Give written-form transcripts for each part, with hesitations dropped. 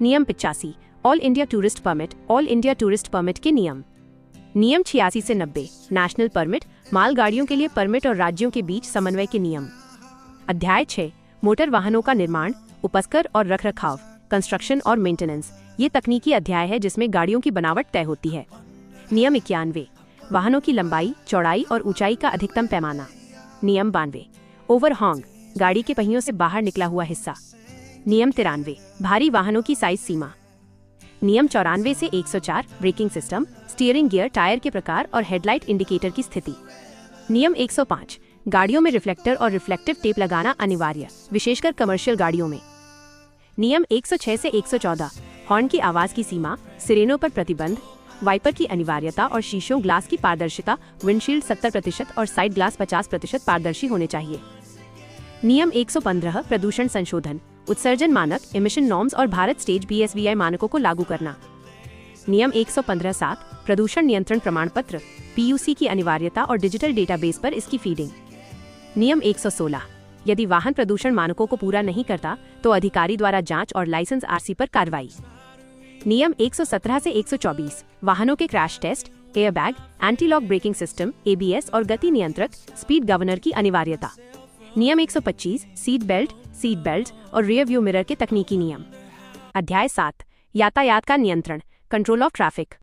नियम 85 all India tourist permit के नियम 86 से 90 नेशनल परमिट मालगाड़ियों के लिए परमिट और राज्यों के बीच समन्वय के नियम। अध्याय 6 मोटर वाहनों का निर्माण, उपस्कर और रखरखाव, कंस्ट्रक्शन और मेंटेनेंस। ये तकनीकी अध्याय है जिसमें गाड़ियों की बनावट तय होती है। नियम 91 वाहनों की लंबाई, चौड़ाई और ऊंचाई का अधिकतम पैमाना। नियम 92 ओवरहॉन्ग गाड़ी के पहियों से बाहर निकला हुआ हिस्सा। नियम 93 भारी वाहनों की साइज सीमा। नियम 94 से 104 braking system, steering gear, tyre के प्रकार और हेडलाइट इंडिकेटर की स्थिति। नियम 105 गाड़ियों में रिफ्लेक्टर और रिफ्लेक्टिव टेप लगाना अनिवार्य, विशेषकर कमर्शियल गाड़ियों में। नियम 106 से 114 हॉर्न की आवाज की सीमा, सिरेनों पर प्रतिबंध, वाइपर की अनिवार्यता और शीशों ग्लास की पारदर्शिता, विंडशील्ड 70% और साइड ग्लास 50% पारदर्शी होने चाहिए। नियम 115 प्रदूषण संशोधन, उत्सर्जन मानक, इमिशन नॉर्म्स और भारत स्टेज BSVI मानकों को लागू करना। नियम 115(7 प्रदूषण नियंत्रण प्रमाण पत्र, PUC की अनिवार्यता और डिजिटल डेटाबेस पर इसकी फीडिंग। नियम 116 यदि वाहन प्रदूषण मानकों को पूरा नहीं करता तो अधिकारी द्वारा जांच और लाइसेंस RC पर कार्रवाई। नियम 117 से 124 वाहनों के crash test, airbag, anti lock braking system, ABS और गति नियंत्रक, स्पीड गवर्नर की अनिवार्यता। नियम 125 सीट बेल्ट और रियर व्यू मिरर के तकनीकी नियम। अध्याय 7 यातायात का नियंत्रण, कंट्रोल ऑफ ट्रैफिक।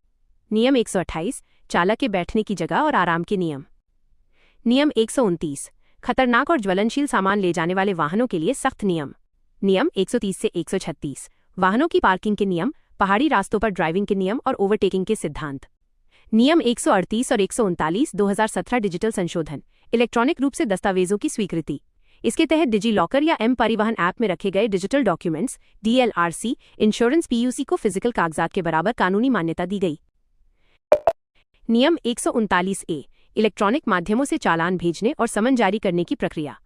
नियम 128 चालक के बैठने की जगह और आराम के नियम। नियम 129 खतरनाक और ज्वलनशील सामान ले जाने वाले वाहनों के लिए सख्त नियम। नियम 130 से 136 वाहनों की पार्किंग के नियम, पहाड़ी रास्तों पर ड्राइविंग के नियम और ओवरटेकिंग के सिद्धांत। नियम 138 और 139 2017 डिजिटल संशोधन, इलेक्ट्रॉनिक रूप से दस्तावेजों की स्वीकृति। इसके तहत डिजी लॉकर या परिवहन ऐप में रखे गए digital documents DLRC, insurance PUC को फिजिकल कागजात के बराबर कानूनी मान्यता दी गई। नियम 139A इलेक्ट्रॉनिक माध्यमों से चालान भेजने और समन जारी करने की प्रक्रिया।